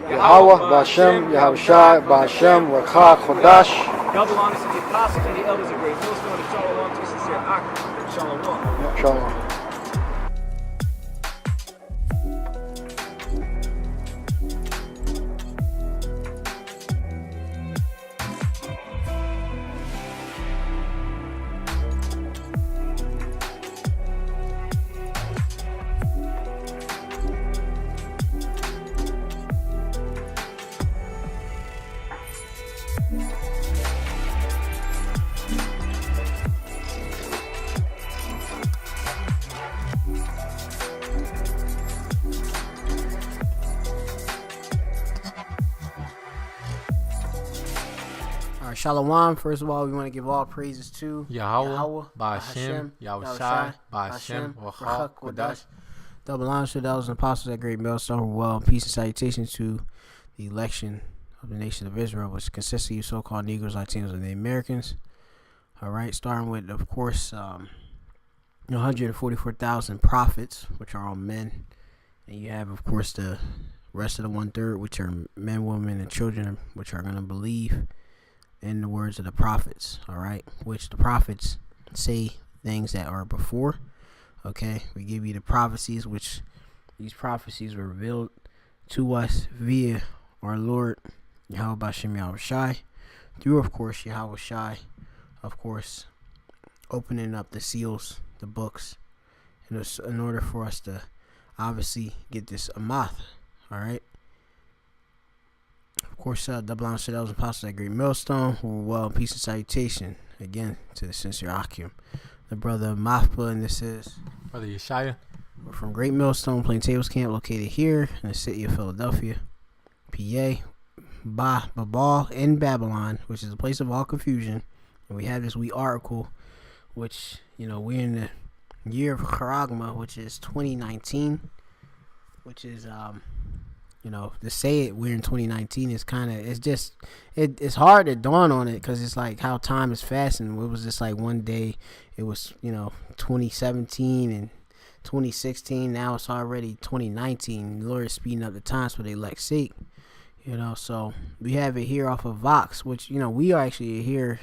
Yahweh, Ba'Shem, Yahushai, Ba'Shem, Rakha, Chodash. Double honors to the apostles and the elders of great millstone, and shalom to the sincere Akim. Shalom. Shalom. Shalom. First of all, we want to give all praises to Yahweh, Ba'Shem, Yahushai, Ba'Shem, Rakha, Kodash. Double honors to those apostles at Great Millstone. Well, peace and salutations to the election of the nation of Israel, which consists of you so-called Negroes, Latinos, and the Americans. All right, starting with, of course, 144,000 prophets, which are all men. And you have, of course, the rest of the 1/3, which are men, women, and children, which are going to believe in the words of the prophets, all right, which the prophets say things that are before. Okay, we give you the prophecies, which these prophecies were revealed to us via our Lord Yahweh Ba'Shem Yahushai, through, of course, Yahushai, of course, opening up the seals, the books, in order for us to obviously get this amath, all right. Of course, double honors to those apostles at Great Millstone. Well, peace and salutation again to the sincere Akim, the brother Mafpa, and this is Brother Yeshaya. We're from Great Millstone Plain Tables Camp, located here in the city of Philadelphia, PA, Babal in Babylon, which is a place of all confusion. And we have this wee article, which, we're in the year of Charagma, which is 2019, which is to say it we're in 2019 is kind of, it's hard to dawn on it, because it's like how time is fast, and it was just like one day it was 2017 and 2016, now it's already 2019. The Lord is speeding up the times for the elect's sake, so we have it here off of Vox, which we are actually here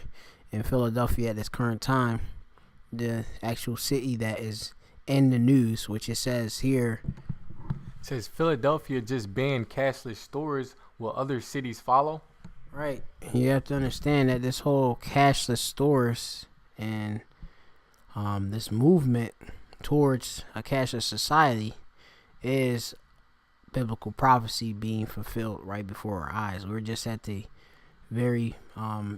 in Philadelphia at this current time, the actual city that is in the news, which it says here. It says Philadelphia just banned cashless stores. Will other cities follow? Right. You have to understand that this whole cashless stores and this movement towards a cashless society is biblical prophecy being fulfilled right before our eyes. We're just at the very,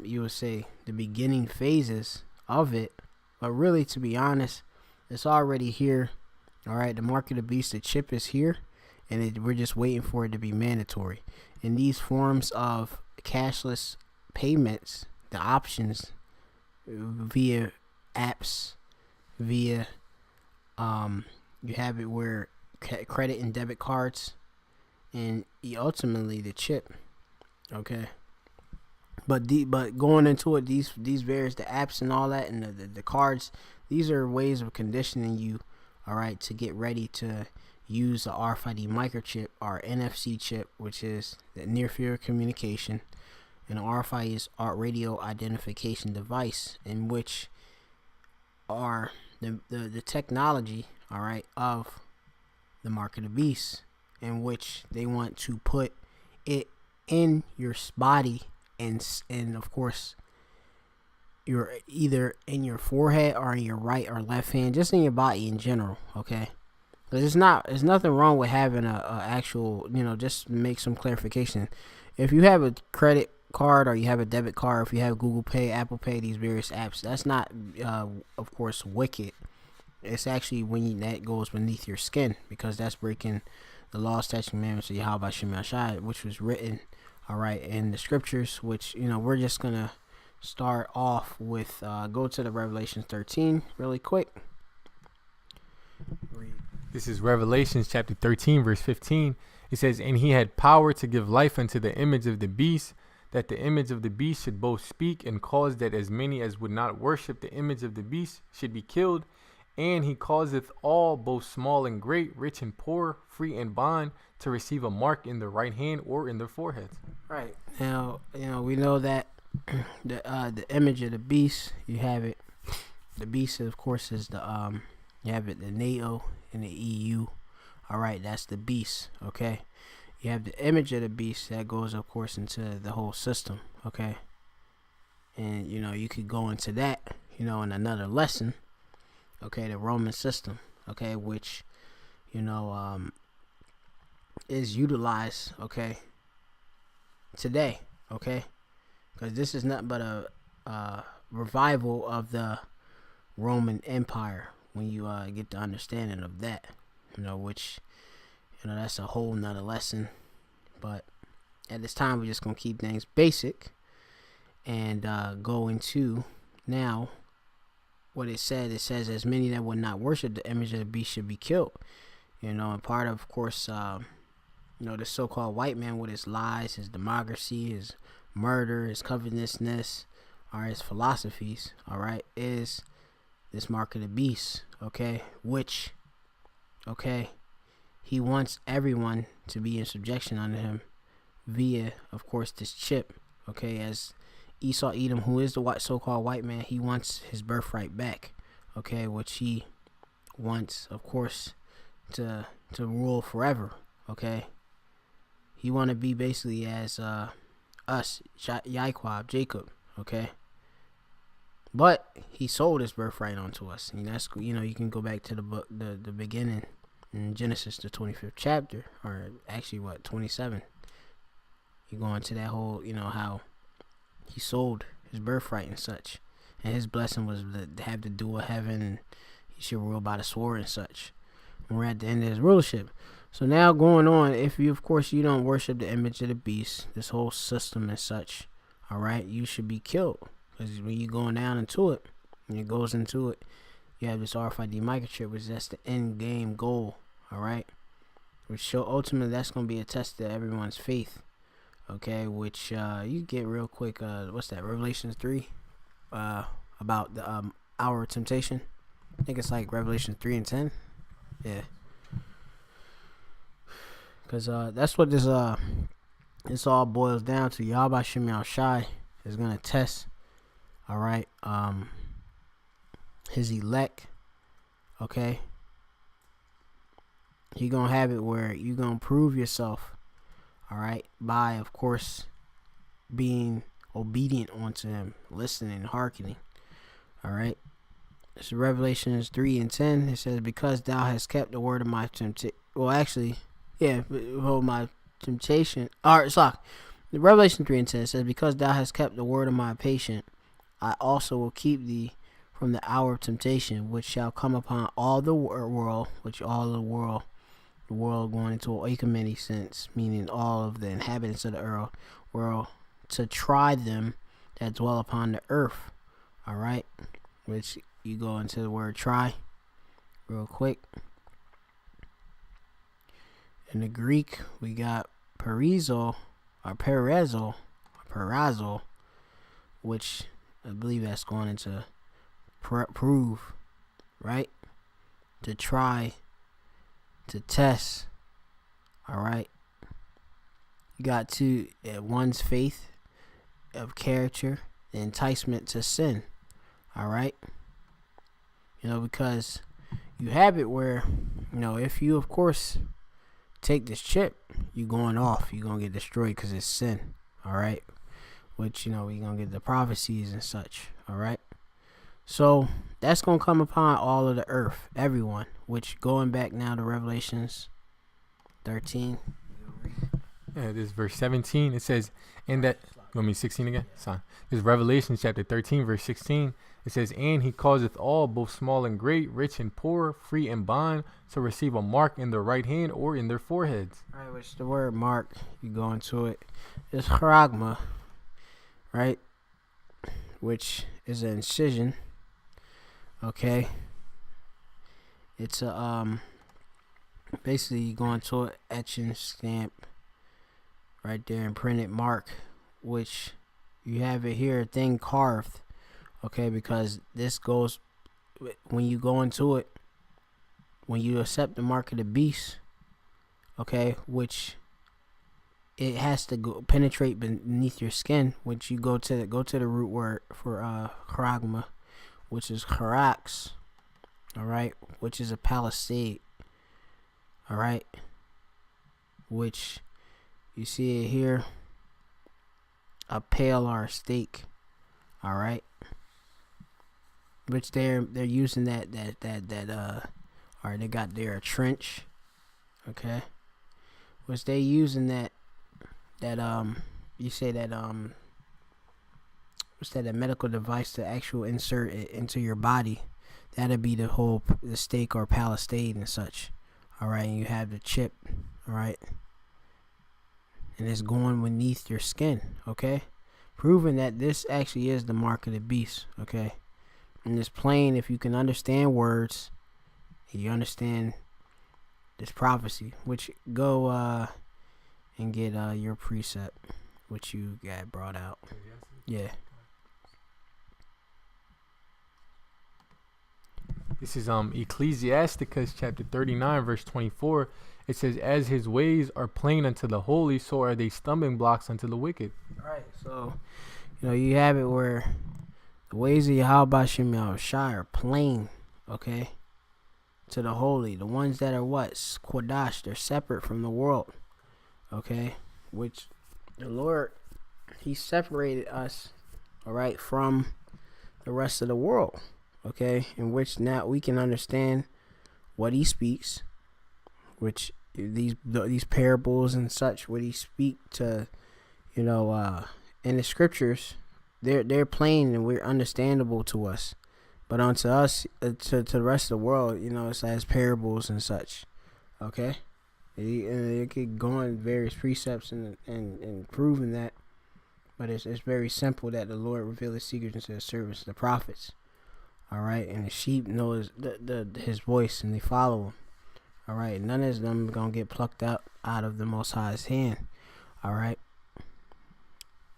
you would say, the beginning phases of it. But really, to be honest, it's already here. All right, the mark of the beast, the chip is here. And we're just waiting for it to be mandatory. In these forms of cashless payments, the options via apps, via you have it where credit and debit cards, and ultimately the chip. Okay, but going into it, these various, the apps and all that, and the cards, these are ways of conditioning you, all right, to get ready to use the RFID microchip, or NFC chip, which is the near field communication, and RFID is our radio identification device, in which are the technology, all right, of the mark of the beast, in which they want to put it in your body, and of course you're either in your forehead or in your right or left hand, just in your body in general. Okay, because there's nothing wrong with having a actual, just make some clarification. If you have a credit card or you have a debit card, if you have Google Pay, Apple Pay, these various apps, that's not, of course, wicked. It's actually when that goes beneath your skin, because that's breaking the law, statutes, commandments of Yahweh Ba'Shem Yahushai, which was written, all right, in the scriptures, which, we're just going to start off with go to the Revelation 13 really quick. This is Revelations chapter 13, verse 15. It says, "And he had power to give life unto the image of the beast, that the image of the beast should both speak and cause that as many as would not worship the image of the beast should be killed. And he causeth all, both small and great, rich and poor, free and bond, to receive a mark in their right hand or in their foreheads." Right. Now, we know that the image of the beast, you have it. The beast, of course, is the you have it the NATO and the EU. All right, that's the beast. Okay. You have the image of the beast that goes, of course, into the whole system. Okay. And you could go into that, in another lesson. Okay, the Roman system. Okay, which is utilized. Okay. Today. Okay. Because this is nothing but a revival of the Roman Empire. When you get the understanding of that, which that's a whole nother lesson. But at this time, we're just gonna keep things basic and go into now what it said. It says, "As many that would not worship the image of the beast should be killed." And part of course, the so-called white man with his lies, his democracy, his murder, his covetousness, or his philosophies. All right, is this mark of the beast. Okay, which, he wants everyone to be in subjection under him via, of course, this chip. Okay, as Esau Edom, who is the so-called white man, he wants his birthright back. Okay, which he wants, of course, to rule forever. Okay, he want to be basically as us, Jacob. Okay. But he sold his birthright onto us. And that's, you can go back to the book, the beginning in Genesis, the 25th chapter, or actually 27. You go into that whole, how he sold his birthright and such. And his blessing was to have the dual heaven, and he should rule by the sword and such. And we're at the end of his rulership. So now going on, if you, of course, you don't worship the image of the beast, this whole system and such, all right, you should be killed. Because when you're going down into it, when it goes into it, you have this RFID microchip, which that's the end game goal, all right? Which ultimately that's going to be a test to everyone's faith, okay? Which you get real quick. What's that? Revelation 3, about the hour of temptation. I think it's like Revelation 3 and 10. Yeah. Because that's what this all boils down to. Yahweh Shem Yahushai is going to test. All right, his elect, okay? He gonna have it where you gonna prove yourself, all right, by, of course, being obedient unto him, listening, hearkening, all right? This is Revelations 3 and 10. It says, "Because thou hast kept the word of my temptation." Well, actually, my temptation. All right, sorry. Revelation 3 and 10 says, "Because thou hast kept the word of my patience, I also will keep thee from the hour of temptation, which shall come upon all the world," which all the world going into an oikumene sense, meaning all of the inhabitants of the world, to try them that dwell upon the earth. All right, which you go into the word try real quick. In the Greek, we got perizo, or perazzo, which I believe that's going into prove, right? To try, to test, all right? You got to one's faith of character, the enticement to sin, all right? Because you have it where, if you, of course, take this chip, you're going off, you're going to get destroyed because it's sin, all right? Which, we're going to get the prophecies and such, all right? So, that's going to come upon all of the earth, everyone, which going back now to Revelations 13. Yeah, this is verse 17. It says, "And that," you want me 16 again? Sorry. This is Revelation chapter 13, verse 16. It says, "And he causeth all, both small and great, rich and poor, free and bond, to receive a mark in their right hand or in their foreheads." All right, which the word mark, you go into it, it's charagma, right? which is an incision. Okay. It's a basically you go into an etching stamp right there and printed mark, which you have it here, a thing carved. Okay, because this goes when you go into it, when you accept the mark of the beast. Okay, which it has to go penetrate beneath your skin, which you go to the root word for charagma, which is charax. All right, which is a palisade. All right, which you see it here, a pale or a stake. All right, which they're using that all right, they got their trench. Okay, which they using that you say that what's that, a medical device to actual insert it into your body. That'd be the stake or palisade and such. All right, and you have the chip. All right, and it's going beneath your skin. Okay, proving that this actually is the mark of the beast. Okay, and it's plain if you can understand words, and you understand this prophecy. Which go and get your precept, which you got brought out. Yeah. This is Ecclesiasticus chapter 39 verse 24. It says, as his ways are plain unto the holy, so are they stumbling blocks unto the wicked. Right. So, you have it where the ways of Yahweh Shem Yahushai are plain, okay, to the holy. The ones that are what? Kodash, they're separate from the world, okay, which the Lord, he separated us, all right, from the rest of the world. Okay, in which now we can understand what he speaks, which these parables and such, what he speak to, in the scriptures, they're plain and we're understandable to us, but unto us, to the rest of the world, it's as parables and such. Okay, it could go on various precepts and proving that, but it's very simple that the Lord revealed his secrets into his servants, the prophets. All right, and the sheep knows his voice and they follow him. All right, none of them gonna get plucked out of the Most High's hand. All right,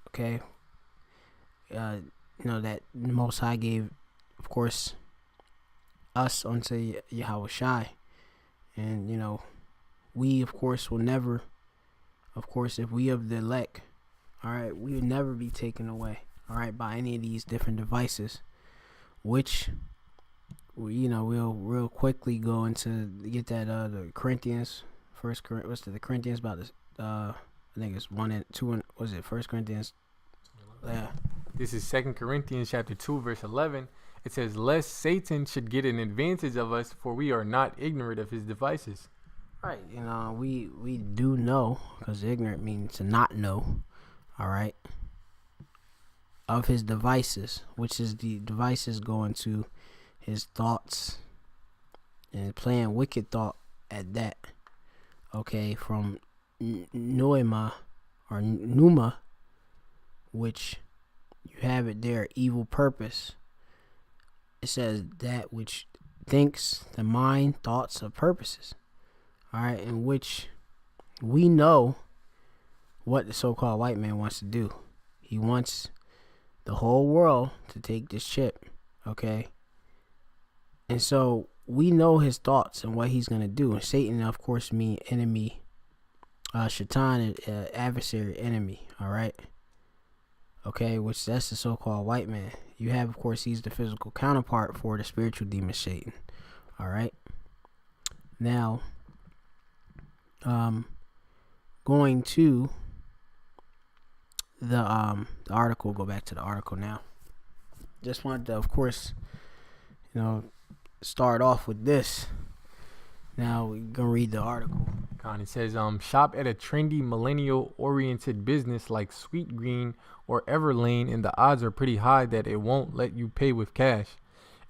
okay. That the Most High gave, of course, us unto Yahweh Shai, and we of course will never, of course, if we of the elect, all right, we will never be taken away, all right, by any of these different devices. Which, we'll real quickly go into get that the Corinthians, the Corinthians about this I think it's 1 and 2 and was it 1 Corinthians? Yeah. This is 2 Corinthians chapter 2 verse 11. It says, lest Satan should get an advantage of us, for we are not ignorant of his devices. Right, we do know, because ignorant means to not know. All right. Of his devices, which is the devices going to his thoughts and playing wicked thought at that. Okay, from Noema or Numa, which you have it there, evil purpose. It says that which thinks, the mind, thoughts of purposes. All right, in which we know what the so-called white man wants to do. He wants the whole world to take this chip, okay? And so we know his thoughts and what he's going to do. And Satan, of course, means enemy. Shaitan, adversary, enemy, all right? Okay, which that's the so-called white man. You have, of course, he's the physical counterpart for the spiritual demon Satan, all right? Now, going to the article, go back to the article now. Just wanted to, of course, start off with this. Now we're gonna read the article. It says, shop at a trendy millennial-oriented business like Sweet Green or Everlane, and the odds are pretty high that it won't let you pay with cash.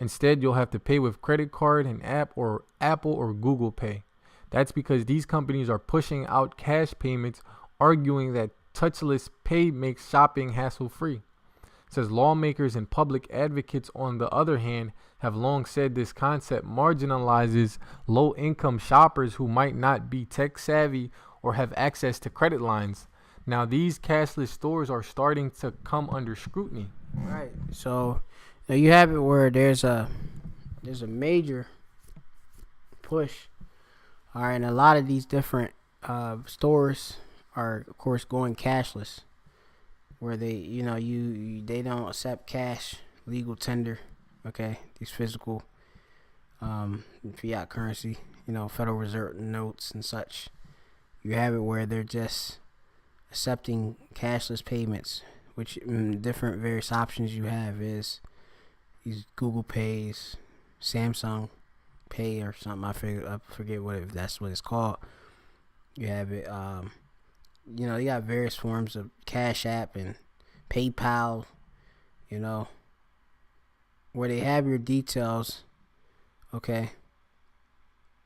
Instead, you'll have to pay with credit card, an app, or Apple or Google Pay. That's because these companies are pushing out cash payments, arguing that touchless pay makes shopping hassle-free. It says lawmakers and public advocates, on the other hand, have long said this concept marginalizes low-income shoppers who might not be tech savvy or have access to credit lines. Now, these cashless stores are starting to come under scrutiny. Right. So now you have it where there's a major push. All right, and a lot of these different stores are, of course, going cashless, where they they don't accept cash, legal tender. Okay, these physical fiat currency, Federal Reserve notes and such. You have it where they're just accepting cashless payments, which different various options you have is these Google Pays, Samsung Pay or something. I forget if that's what it's called. You have it. You got various forms of Cash App and PayPal. Where they have your details, okay,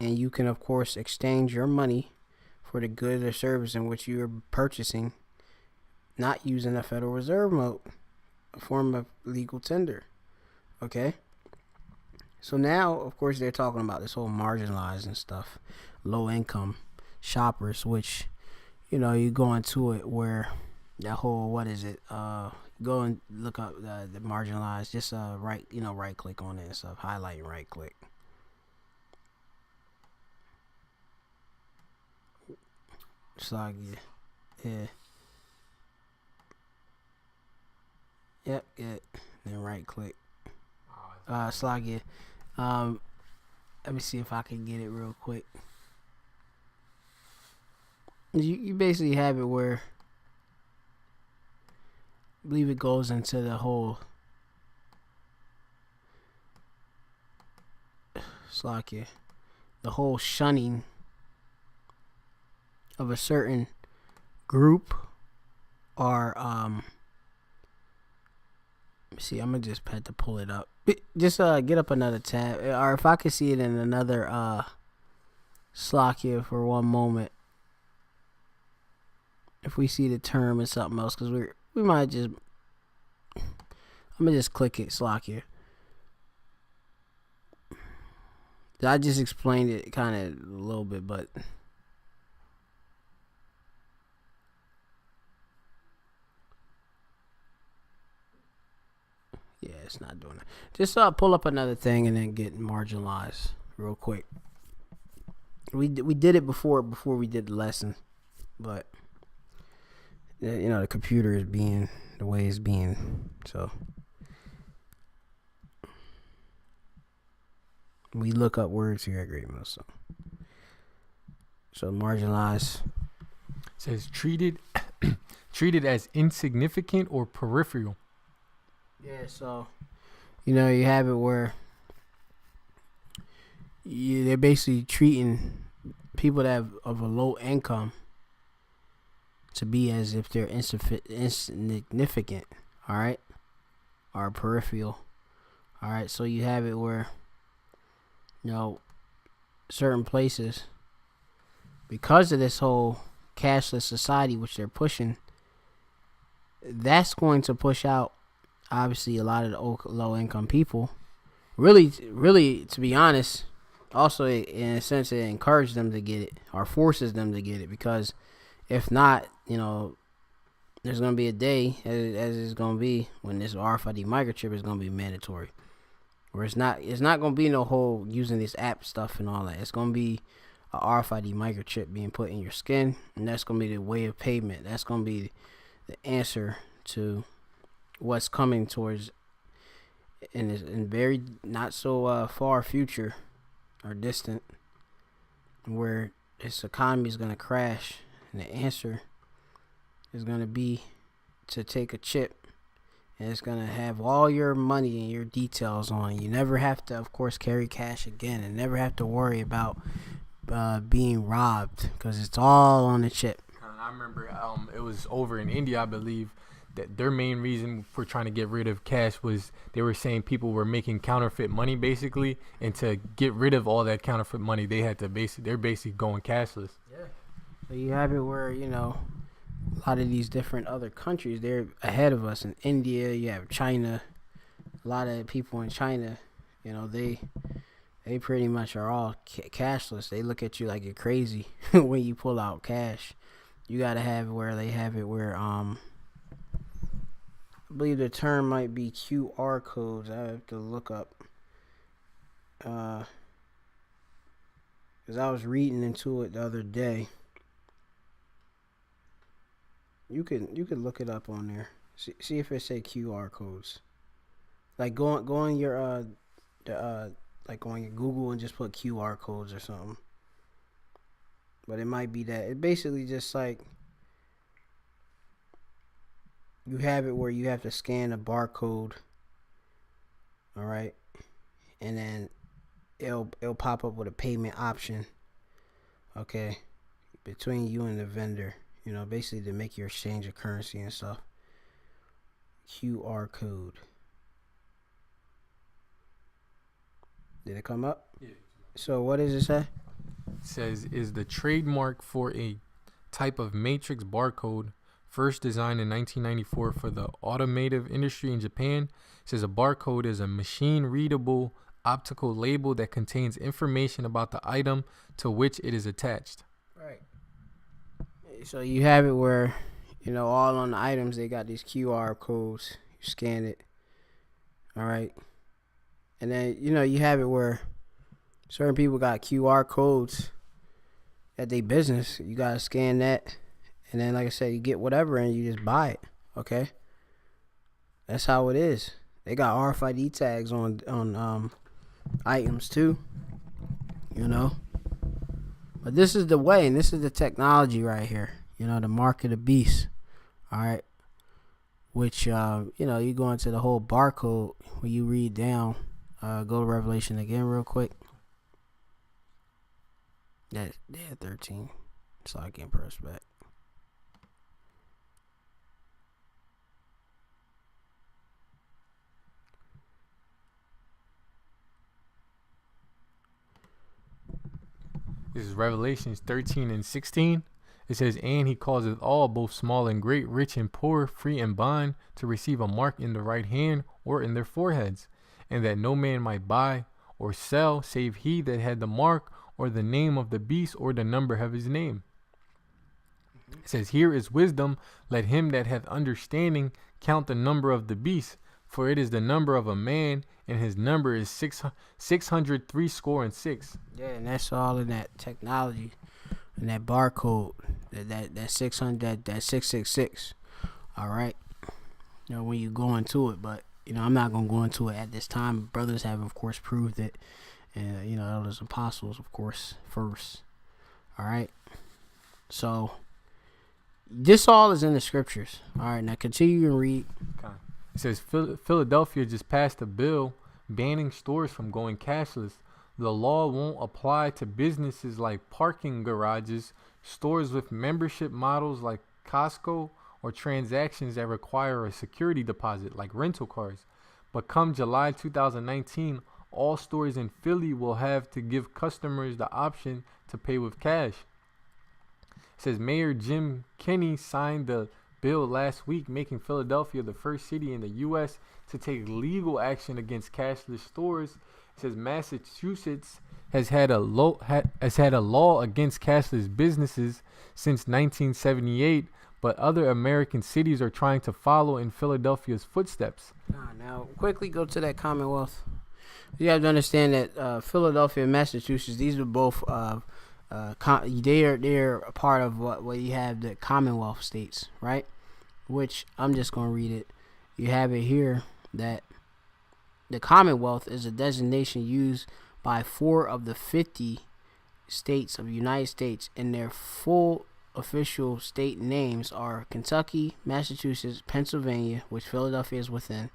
and you can of course exchange your money for the good or service in which you are purchasing, not using a Federal Reserve note, a form of legal tender, okay. So now, of course, they're talking about this whole marginalized and stuff, low income shoppers, which you go into it where that whole go and look up the marginalized, just right click on it and stuff, highlight and right click. It's like yeah. Yep, then right click. Sloggy. Let me see if I can get it real quick. You basically have it where I believe it goes into the whole the whole shunning of a certain group or see, I'm gonna just have to pull it up. Just get up another tab, or if I could see it in another Slovakia for one moment. If we see the term or something else, because we might just, I'm gonna just click it, Slovakia. I just explained it kind of a little bit, but yeah, it's not doing it. Just pull up another thing and then get marginalized real quick. We did it before we did the lesson, but the computer is being the way it's being, so we look up words here at Great Mill. So marginalized. It says treated as insignificant or peripheral. Yeah, so you have it where they're basically treating people that have of a low income to be as if they're insignificant, all right, or peripheral, all right. So you have it where certain places, because of this whole cashless society which they're pushing, that's going to push out obviously a lot of the low income people. Really, to be honest, also in a sense it encourages them to get it or forces them to get it, because if not, there's going to be a day, as it's going to be, when this RFID microchip is going to be mandatory. Where it's not going to be no whole using this app stuff and all that. It's going to be a RFID microchip being put in your skin, and that's going to be the way of payment. That's going to be the answer to what's coming towards in very not so far future or distant, where this economy is going to crash, and the answer is going to be to take a chip, and it's going to have all your money and your details on. You never have to, of course, carry cash again, and never have to worry about being robbed, because it's all on the chip. I remember it was over in India, I believe, that their main reason for trying to get rid of cash was they were saying people were making counterfeit money, basically, and to get rid of all that counterfeit money, they had to they're basically going cashless. Yeah. So you have it where a lot of these different other countries, they're ahead of us. In India, you have China. A lot of people in China, they pretty much are all cashless. They look at you like you're crazy when you pull out cash. You gotta have it where they have it where I believe the term might be QR codes. I have to look up because I was reading into it the other day. You could look it up on there. See if it say QR codes. Like go on your like on your Google and just put QR codes or something. But it might be that. It basically just like you have it where you have to scan a barcode. All right, and then it'll pop up with a payment option. Okay, between you and the vendor. Basically to make your exchange of currency and stuff. QR code. Did it come up? Yeah. So what does it say? It says, is the trademark for a type of matrix barcode first designed in 1994 for the automotive industry in Japan. It says a barcode is a machine-readable optical label that contains information about the item to which it is attached. Right. So you have it where, all on the items, they got these QR codes. You scan it. All right. And then, you have it where certain people got QR codes at their business. You got to scan that. And then, like I said, you get whatever and you just buy it. Okay. That's how it is. They got RFID tags on items too. But this is the way, and this is the technology right here. The mark of the beast. All right. Which, you go into the whole barcode when you read down. Go to Revelation again real quick. Yeah, 13. So I can press back. This is Revelations 13 and 16. It says, and he causeth all, both small and great, rich and poor, free and bond, to receive a mark in the right hand or in their foreheads, and that no man might buy or sell, save he that had the mark or the name of the beast or the number of his name. It says, here is wisdom. Let him that hath understanding count the number of the beast, for it is the number of a man, and his number is 666. Yeah, and that's all in that technology and that barcode, that 600, that 666. All right. When you go into it, but I'm not gonna go into it at this time. Brothers have, of course, proved it, and elders and apostles, of course, first. All right. So this all is in the scriptures. All right. Now continue and read. Okay. It says Philadelphia just passed a bill banning stores from going cashless. The law won't apply to businesses like parking garages, stores with membership models like Costco, or transactions that require a security deposit like rental cars. But come July 2019, all stores in Philly will have to give customers the option to pay with cash. It says Mayor Jim Kenney signed the bill last week, making Philadelphia the first city in the U.S. to take legal action against cashless stores. It says Massachusetts has had a law against cashless businesses since 1978, but other American cities are trying to follow in Philadelphia's footsteps. Now, quickly go to that Commonwealth. You have to understand that Philadelphia and Massachusetts, these are both they're a part of what you have the Commonwealth states, right? Which I'm just gonna read it. You have it here that the Commonwealth is a designation used by 4 of the 50 states of the United States, and their full official state names are Kentucky, Massachusetts, Pennsylvania, which Philadelphia is within,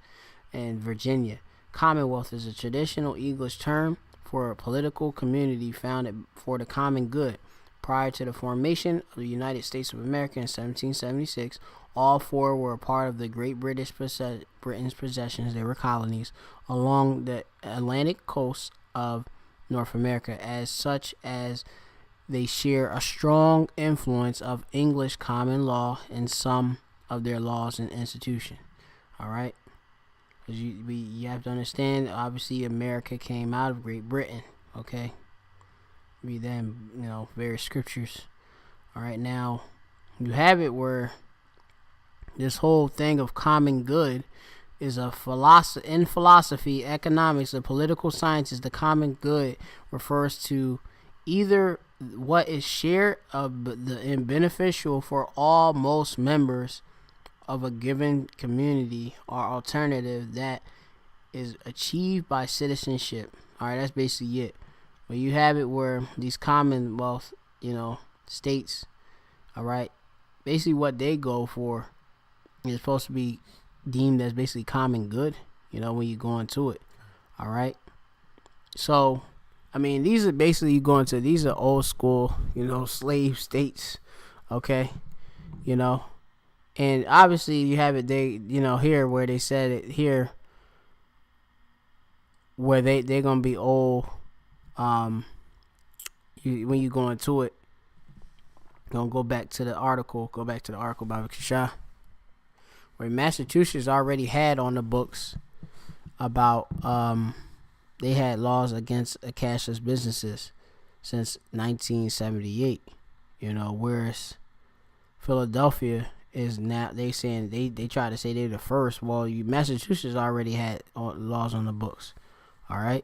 and Virginia. Commonwealth is a traditional English term for a political community founded for the common good. Prior to the formation of the United States of America in 1776, all 4 were a part of the Great British Britain's possessions. They were colonies along the Atlantic coast of North America, as such as they share a strong influence of English common law in some of their laws and institutions. All right, because you have to understand. Obviously, America came out of Great Britain. Okay, read them, various scriptures. All right, now you have it where this whole thing of common good is a philosophy. In philosophy, economics, and political sciences, the common good refers to either what is shared and beneficial for all most members of a given community, or alternative that is achieved by citizenship. All right, that's basically it. But you have it where these commonwealth, states, all right, basically what they go for is supposed to be deemed as basically common good, when you go into it. All right. So, I mean, these are basically these are old school, slave states. Okay. And obviously you have it, here where they said it here, where they're going to be old. When you go into it, gonna go back to the article by Kasha, where Massachusetts already had on the books about they had laws against cashless businesses since 1978. Whereas Philadelphia is now, they saying they try to say they're the first. Well, Massachusetts already had laws on the books. All right.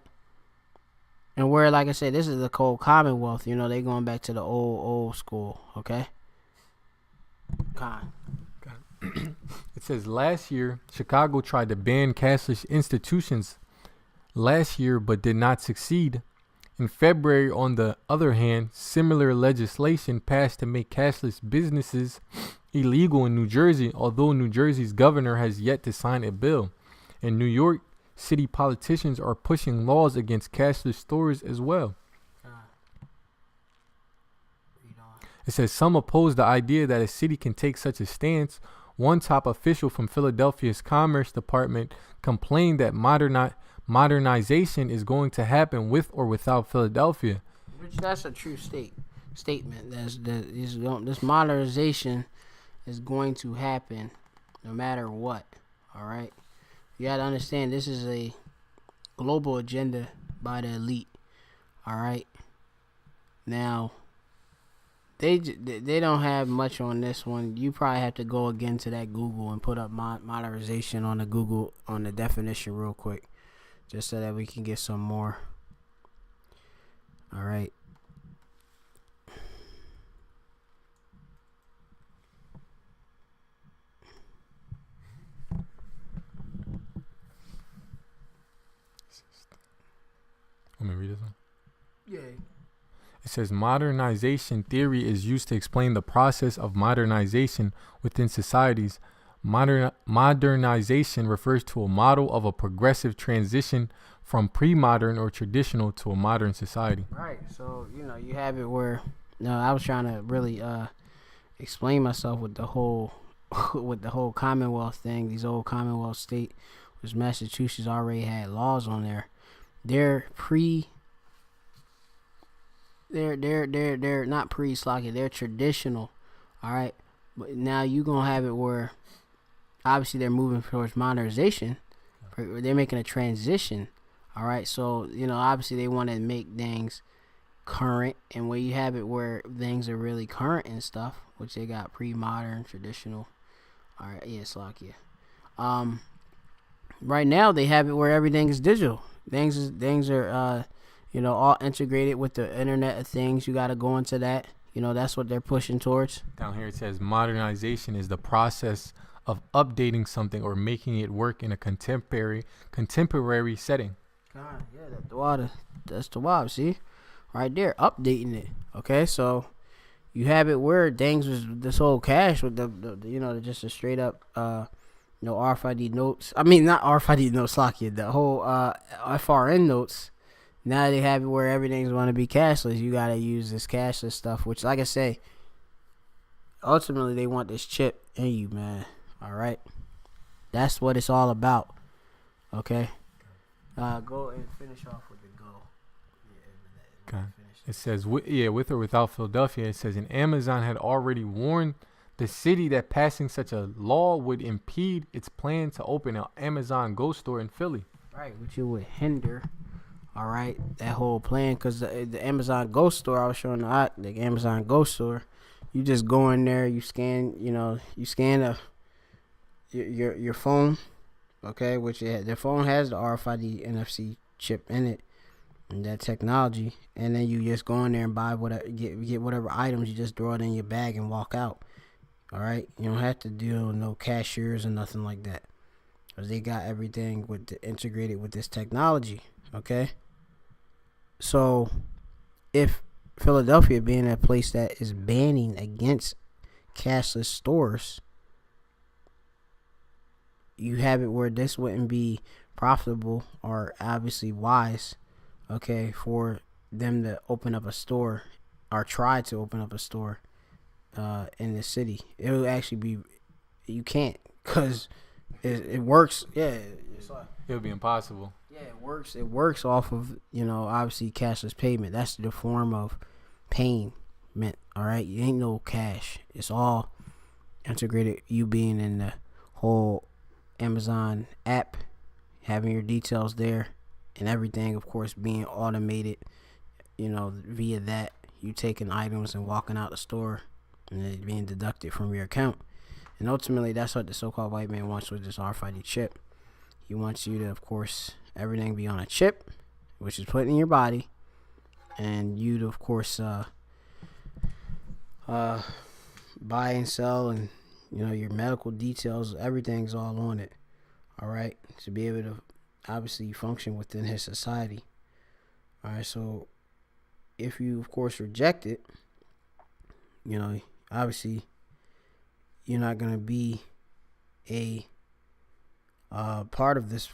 And where, like I said, this is the cold Commonwealth. They going back to the old school. Okay. It says last year, Chicago tried to ban cashless institutions last year, but did not succeed. In February, on the other hand, similar legislation passed to make cashless businesses illegal in New Jersey, although New Jersey's governor has yet to sign a bill. In New York, city politicians are pushing laws against cashless stores as well. It says some oppose the idea that a city can take such a stance. One top official from Philadelphia's Commerce Department complained that modernization is going to happen with or without Philadelphia. Which that's a true statement. This modernization is going to happen no matter what. All right. You got to understand, this is a global agenda by the elite. All right. Now, they don't have much on this one. You probably have to go again to that Google and put up modernization on the Google on the definition real quick, just so that we can get some more. All right. Let me read this one. Yeah. It says modernization theory is used to explain the process of modernization within societies. Modernization refers to a model of a progressive transition from pre-modern or traditional to a modern society. Right. So, you have it where, I was trying to really explain myself with the whole Commonwealth thing. These old Commonwealth state, which Massachusetts already had laws on there. They're not pre-slocky, they're traditional. All right. But now you gonna have it where obviously they're moving towards modernization. They're making a transition. All right. So, obviously they want to make things current, and where you have it where things are really current and stuff, which they got pre-modern, traditional. All right. Yeah, slocky. Right now they have it where everything is digital. Things are all integrated with the Internet of Things. You got to go into that. That's what they're pushing towards. Down here it says modernization is the process of updating something or making it work in a contemporary setting. Yeah, that's the water. See, right there, updating it. Okay, so you have it where things was this whole cash with the just a straight up RFID notes. I mean, not RFID notes, Slocky. The whole FRN notes. Now they have it where everything's going to be cashless. You got to use this cashless stuff, which, like I say, ultimately they want this chip in you, man. All right? That's what it's all about. Okay? Go and finish off with the go. Okay. It says, with or without Philadelphia, it says, and Amazon had already warned the city that passing such a law would impede its plan to open an Amazon Go store in Philly. Right, which it would hinder, all right, that whole plan. Because the Amazon Go store, I was showing the Amazon Go store, you just go in there, you scan, your phone, okay, which the phone has the RFID NFC chip in it, and that technology, and then you just go in there and buy whatever, get whatever items, you just throw it in your bag and walk out. All right, you don't have to deal with no cashiers or nothing like that, because they got everything integrated with this technology. Okay, so if Philadelphia being a place that is banning against cashless stores, you have it where this wouldn't be profitable or obviously wise, okay, for them to open up a store or try to open up a store in the city. It will actually be, you can't, because it works. Yeah, it's like, It would be impossible. yeah, it works off of, obviously cashless payment. That's the form of payment. All right, you ain't no cash. It's all integrated. You being in the whole Amazon app, having your details there, and everything, of course, being automated. Via that, you taking items and walking out the store, and it being deducted from your account. And ultimately, that's what the so-called white man wants with this RFID chip. He wants you to, of course, everything be on a chip, which is put in your body, and you to, of course, buy and sell, and your medical details, everything's all on it. All right, to be able to obviously function within his society. All right, so if you, of course, reject it, obviously you're not going to be a part of this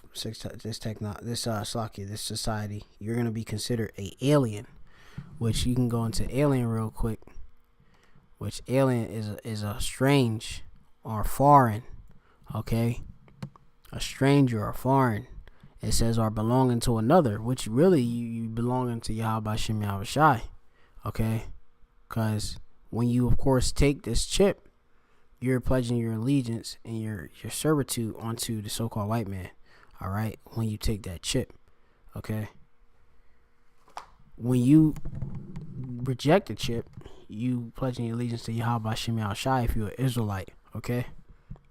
society. You're going to be considered a alien, which you can go into alien real quick, which alien is a strange or foreign, okay? A stranger or foreign. It says, are belonging to another, which really you belonging to Yahweh Shem Yahweh Shai, okay? Because when you, of course, take this chip, you're pledging your allegiance and your servitude onto the so-called white man, all right? When you take that chip, okay? When you reject the chip, you pledging your allegiance to Yahweh Shem Yahweh Shai if you're an Israelite, okay?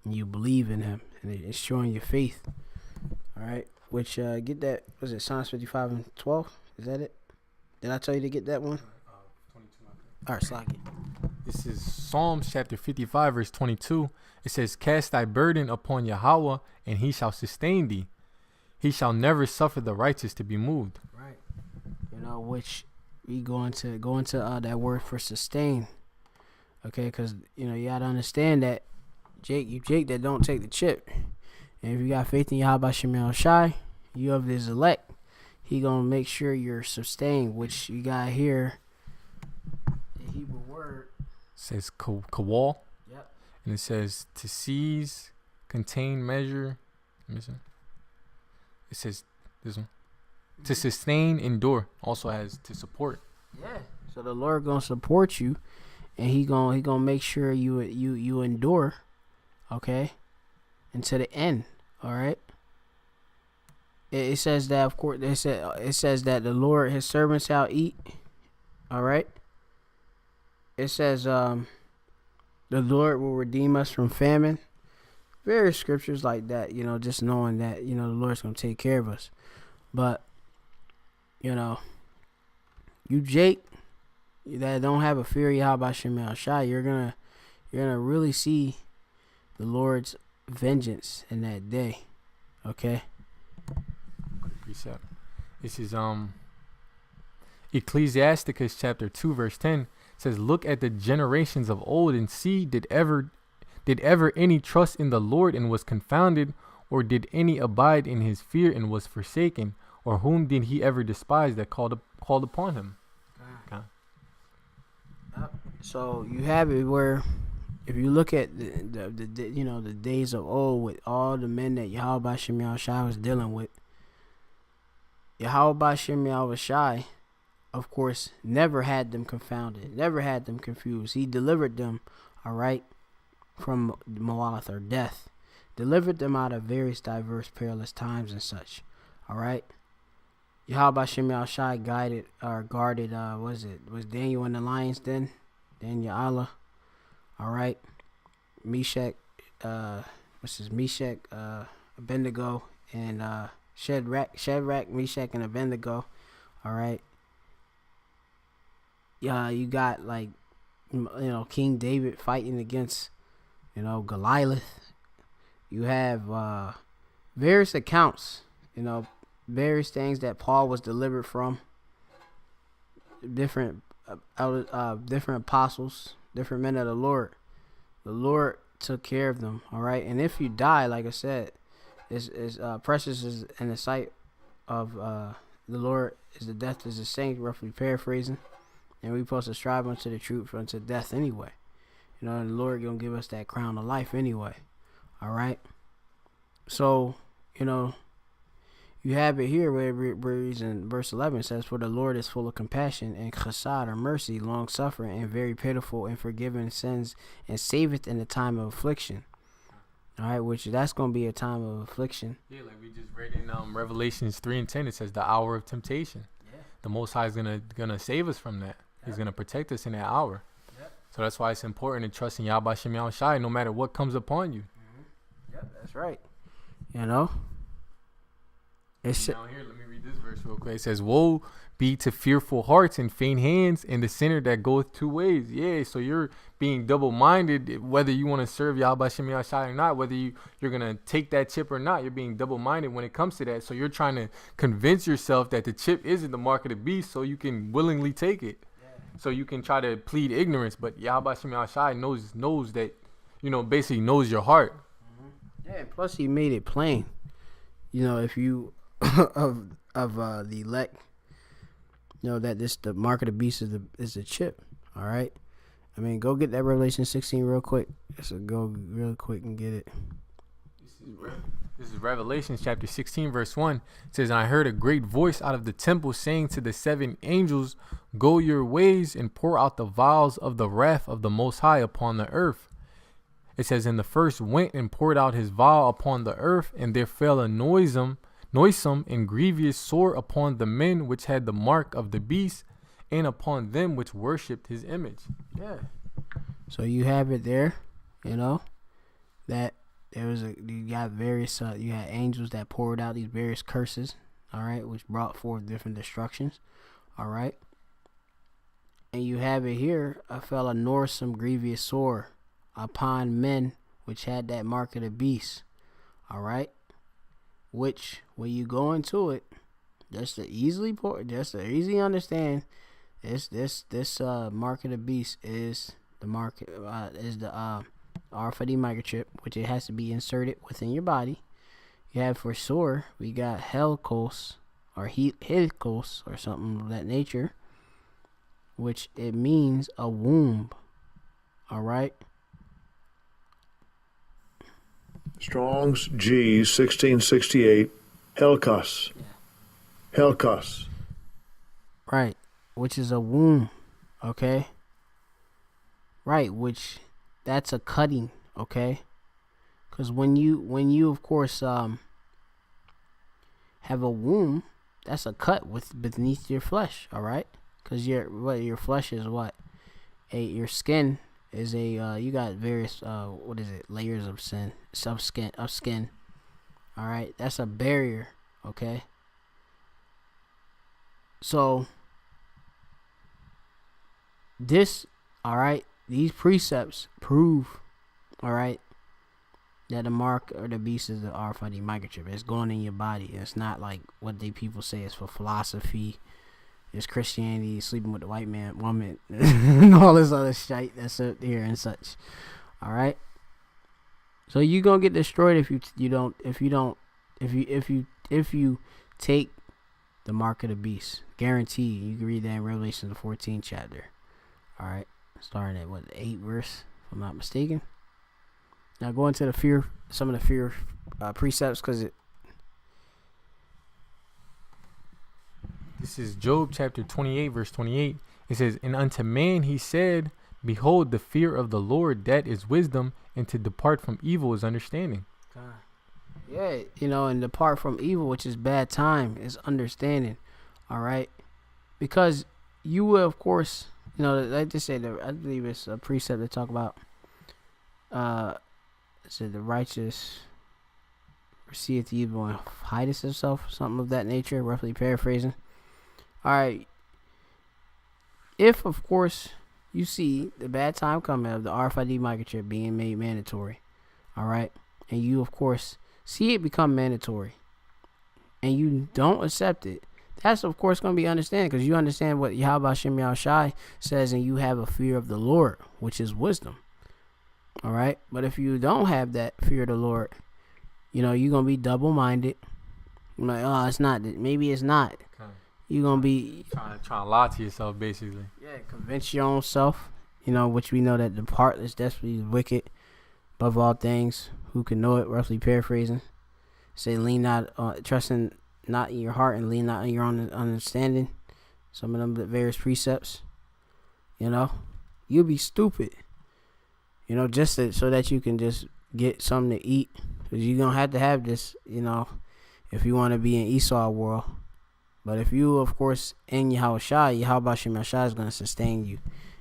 And you believe in him, and it's showing your faith, all right? Which, get that, was it Psalms 55 and 12? Is that it? Did I tell you to get that one? 22. All right, Slocky. This is Psalms chapter 55, verse 22. It says, cast thy burden upon Yahweh, and he shall sustain thee. He shall never suffer the righteous to be moved. Right. Which we go into that word for sustain. Okay, because, you got to understand that Jake that don't take the chip. And if you got faith in Yahweh Shem Yahweh Shai, you of his elect, he going to make sure you're sustained, which you got here, the Hebrew word. It says kawal. Yep. And it says to seize, contain, measure. It says this one. To sustain, endure. Also has to support. Yeah. So the Lord going to support you, and he going to make sure you endure, okay? Until the end, all right. It says that, of course. It says that the Lord, his servants shall eat, all right. It says the Lord will redeem us from famine. Various scriptures like that, just knowing that the Lord's gonna take care of us. But you Jake that don't have a fear of Yahweh Shem Yahweh Shai, you're gonna really see the Lord's vengeance in that day. Okay. Precept. This is Ecclesiasticus chapter 2 verse 10. It says, look at the generations of old and see, did ever any trust in the Lord and was confounded, or did any abide in his fear and was forsaken, or whom did he ever despise that called upon him? Okay. So you have it where, if you look at the days of old, with all the men that Yahweh Shem Yahweh Shai was dealing with, Yahweh Shem Yahweh Shai, of course, never had them confounded, never had them confused. He delivered them, all right, from Mawalath or death, delivered them out of various diverse perilous times and such, all right. Yahweh Shem Shai guided or guarded, was Daniel in the lion's den? Daniel Allah, all right. Meshach, Abednego, and Shadrach, Meshach, and Abednego, all right. Yeah, you got like, King David fighting against, Goliath. You have various accounts, various things that Paul was delivered from. Different apostles, different men of the Lord. The Lord took care of them, all right. And if you die, like I said, is precious is in the sight of the Lord is the death is the saint, roughly paraphrasing. And we supposed to strive unto the truth unto death anyway. And the Lord gonna give us that crown of life anyway. All right. So, you have it here where he's in verse 11 says, "For the Lord is full of compassion and chesed or mercy, long suffering, and very pitiful, and forgiving sins, and saveth in the time of affliction." All right, which that's gonna be a time of affliction. Yeah, like we just read in Revelations 3:10, it says the hour of temptation. Yeah. The Most High is gonna save us from that. He's going to protect us in that hour. Yep. So that's why it's important to trust in Yahweh Shem Yahushai no matter what comes upon you. Mm-hmm. Yep, that's right. It's down here, let me read this verse real quick. It says, "Woe be to fearful hearts and faint hands and the sinner that goeth two ways." Yeah, so you're being double-minded whether you want to serve Yahweh Shem Yahushai or not, whether you're going to take that chip or not. You're being double-minded when it comes to that. So you're trying to convince yourself that the chip isn't the mark of the beast so you can willingly take it. So you can try to plead ignorance, but Yahweh Shem Yahushai knows that, basically knows your heart. Mm-hmm. Yeah, plus he made it plain. If you of the elect, that the mark of the beast is the chip. All right. I mean, go get that Revelation 16 real quick. So go real quick and get it. This is Revelation chapter 16, verse 1. It says, "And I heard a great voice out of the temple saying to the 7 angels, Go your ways and pour out the vials of the wrath of the Most High upon the earth." It says, "And the first went and poured out his vial upon the earth, and there fell a noisome and grievous sore upon the men which had the mark of the beast, and upon them which worshipped his image." Yeah. So you have it there, that you got various you had angels that poured out these various curses, all right, which brought forth different destructions, all right. And you have it here, "I fell a noisome grievous sore upon men which had that mark of the beast," all right. Which when you go into it, just to easily understand, this mark of the beast is the mark is the RFID microchip, which it has to be inserted within your body. You have for sore, we got Helikos or Helikos or something of that nature, which it means a womb. All right. Strong's G 1668 Helkos. Yeah. Helkos. Right, which is a womb. Okay. Right, which that's a cutting. Okay. Because when you of course have a womb, that's a cut beneath your flesh. All right. Because your flesh is what your skin is you got various layers of skin. All right, that's a barrier. Okay. So these precepts prove, all right, that the mark or the beast is the RFID microchip. It's going in your body. It's not like what people say is for philosophy. It's Christianity, sleeping with the white man, woman, and all this other shit that's up here and such. All right. So you gonna get destroyed if you take the mark of the beast. Guaranteed. You can read that in Revelation the 14th chapter. All right, starting at the 8th verse, if I'm not mistaken. Now go into some of the fear precepts, because This is Job chapter 28, verse 28. It says, and unto man he said, behold, the fear of the Lord, that is wisdom, and to depart from evil is understanding. Yeah, and depart from evil, which is bad time, is understanding. All right. Because you will, of course, like they say, I believe it's a precept to talk about, said the righteous seeth evil and hideth himself, something of that nature, roughly paraphrasing. All right. If, of course, you see the bad time coming of the RFID microchip being made mandatory, all right, and you, of course, see it become mandatory, and you don't accept it, that's, of course, going to be understanding, because you understand what Yahweh Shem Yahushai says, and you have a fear of the Lord, which is wisdom, all right? But if you don't have that fear of the Lord, you're going to be double-minded. You're like, oh, it's not. Maybe it's not. Okay. You're going to be trying to lie to yourself, basically. Yeah, convince your own self, which we know that the part is desperately wicked above all things. Who can know it? Roughly paraphrasing. Say, lean not, trusting not in your heart and lean not in your own understanding. Some of them various precepts. You'll be stupid. Just so that you can just get something to eat. Because you're going to have this, if you want to be in Esau world. But if you, of course, in Yahweh Shem Yahushai is going to sustain you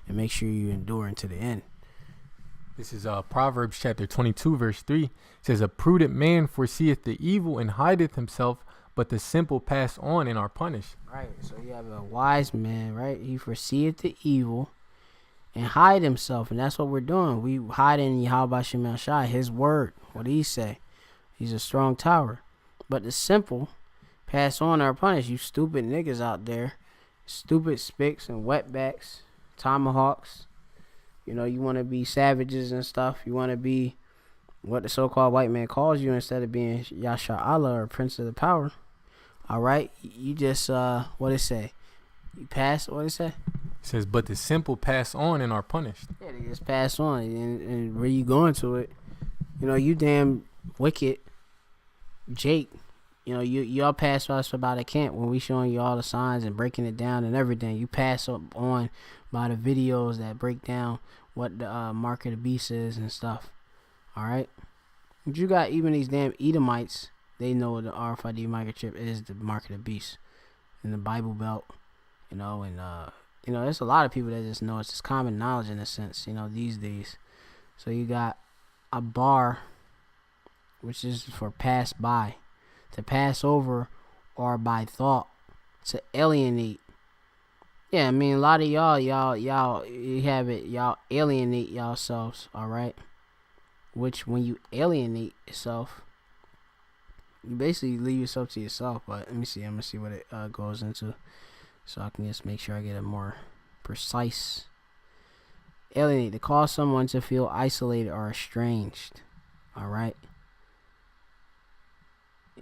and make sure you endure unto the end. This is Proverbs chapter 22, verse 3. It says, a prudent man foreseeth the evil and hideth himself, but the simple pass on and are punished. Right. So you have a wise man, right? He foreseeth the evil and hide himself. And that's what we're doing. We hide in Yahweh Shem Yahushai, his word. What did he say? He's a strong tower. But the simple pass on or punish. You stupid niggas out there. Stupid spicks and wetbacks. Tomahawks. You want to be savages and stuff. You want to be what the so-called white man calls you instead of being Yasha Allah or Prince of the Power. All right? You just, what it say? You pass, what it say? It says, but the simple pass on and are punished. Yeah, they just pass on. And where you going to it? You damn wicked Jake. Y'all pass us about a camp when we showing you all the signs and breaking it down and everything. You pass up on by the videos that break down what the mark of the beast is and stuff. All right? But you got even these damn Edomites. They know the RFID microchip is the mark of the beast in the Bible Belt. And there's a lot of people that just know it's just common knowledge in a sense, these days. So you got a bar, which is for pass by, to pass over, or by thought, to alienate. Yeah, I mean, a lot of y'all, you have it, y'all alienate yourselves, all right? Which, when you alienate yourself, you basically leave yourself to yourself. But let me see, I'm going to see what it goes into, so I can just make sure I get a more precise. Alienate, to cause someone to feel isolated or estranged, all right?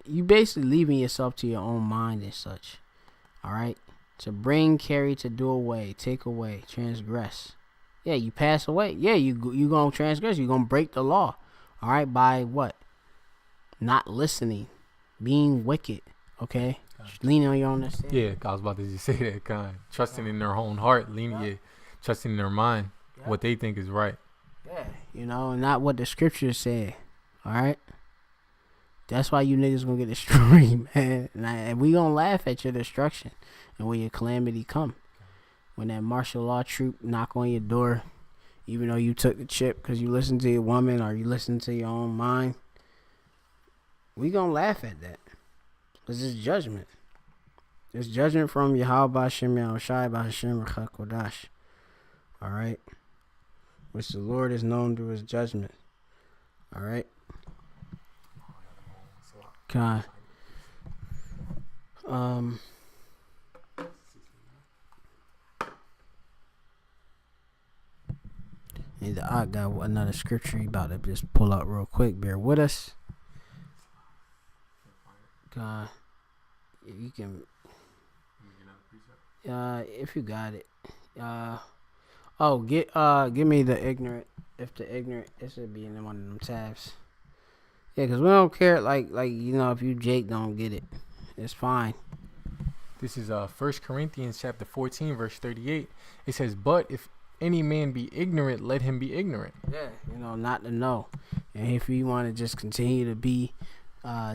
You basically leaving yourself to your own mind and such, all right? To bring, carry, to do away, take away, transgress. Yeah, you pass away. Yeah, you gonna transgress. You gonna break the law, all right? By what? Not listening, being wicked. Okay, leaning on your own understanding. Yeah, I was about to just say that, kind. Trusting in their own heart, trusting in their mind, what they think is right. Yeah, and not what the scriptures say. All right. That's why you niggas gonna get destroyed, man. And we gonna laugh at your destruction and when your calamity come. When that martial law troop knock on your door, even though you took the chip because you listened to your woman or you listened to your own mind, we gonna laugh at that. Because it's judgment. It's judgment from Yahweh Shem Yahushai B'Hashem Kodash. Alright? Which the Lord is known through his judgment. Alright? God. And I got another scripture you about to just pull out real quick. Bear with us. God, if you can, if you got it, give me the ignorant. If the ignorant, it should be in one of them tabs. Yeah, cause we don't care. Like if you Jake don't get it, it's fine. This is 1 Corinthians chapter 14, verse 38. It says, but if any man be ignorant, let him be ignorant. Yeah, not to know. And if you want to just continue to be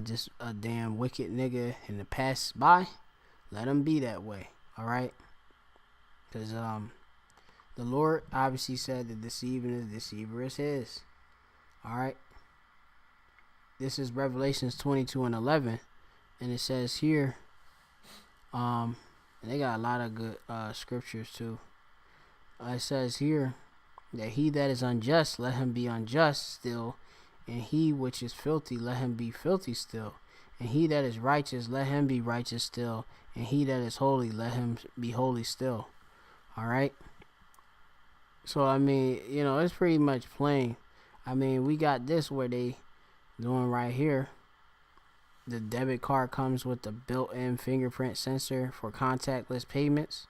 just a damn wicked nigga in the pass by, let him be that way. All right? Because the Lord obviously said the deceiver is his. All right? This is Revelations 22:11. And it says here, and they got a lot of good scriptures too. It says here that he that is unjust, let him be unjust still, and he which is filthy, let him be filthy still, and he that is righteous, let him be righteous still, and he that is holy, let him be holy still. All right. So I mean, it's pretty much plain. I mean, we got this where they doing right here. The debit card comes with the built-in fingerprint sensor for contactless payments.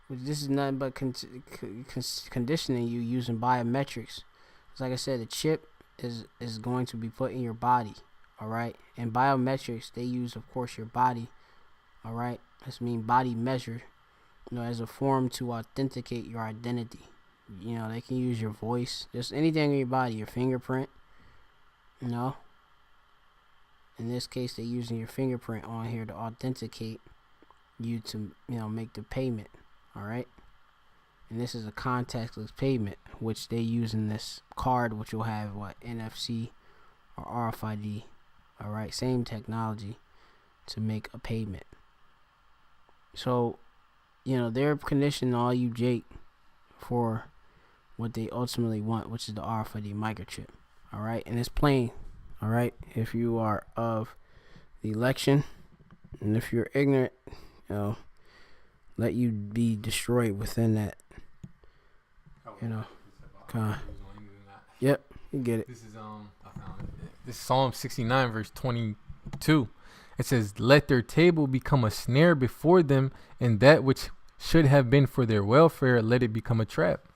This is nothing but conditioning you using biometrics. It's like I said, the chip is going to be put in your body. All right. And biometrics, they use, of course, your body. All right. This means body measure, as a form to authenticate your identity. They can use your voice, just anything in your body, your fingerprint. In this case, they're using your fingerprint on here to authenticate you to, make the payment. All right. And this is a contactless payment, which they use in this card, which will have NFC or RFID. All right. Same technology to make a payment. So, they're conditioning all you Jake for what they ultimately want, which is the RFID microchip. All right. And it's plain. All right. If you are of the election, and if you're ignorant, let you be destroyed within that. Yep, you get it. This is I found it. This is Psalm 69, verse 22. It says, "Let their table become a snare before them, and that which should have been for their welfare, let it become a trap."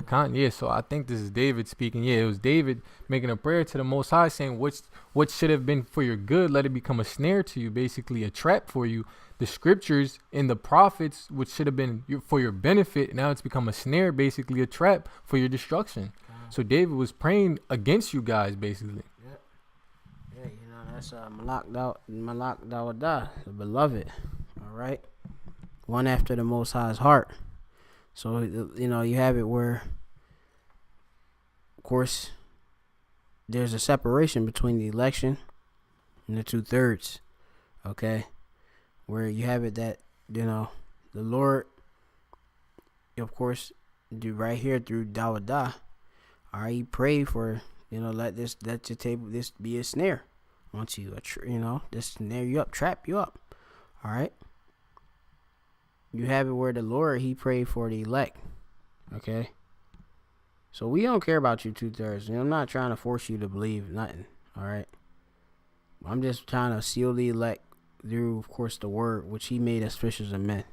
Yeah, so I think this is David speaking. Yeah, it was David making a prayer to the Most High, saying, what should have been for your good, let it become a snare to you, basically a trap for you. The scriptures and the prophets, which should have been for your benefit, now it's become a snare, basically a trap for your destruction. So David was praying against you guys, basically. Yeah, that's Malak Dawadah, the beloved. All right, one after the Most High's heart. So, you have it where, of course, there's a separation between the election and the 2/3. Okay. Where you have it that, the Lord, of course, do right here through Dawadah. All right. You pray for, let your table, this be a snare onto you, this snare you up, trap you up. All right. You have it where the Lord, he prayed for the elect. Okay. So we don't care about you 2/3. I'm not trying to force you to believe nothing. All right. I'm just trying to seal the elect through, of course, the word, which he made us fishers of men.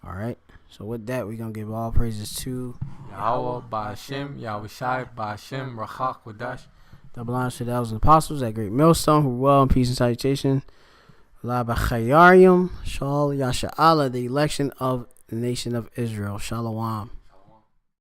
All right. So with that, we're going to give all praises to Yahweh, Ba'ashem, Yahushai, Ba'ashem, Rachak, Wadash. Double honors to the elders and apostles, that great millstone, who well in peace and salutation. La B'chayarium, Shal Yasha'ala, the election of the nation of Israel. Shalom.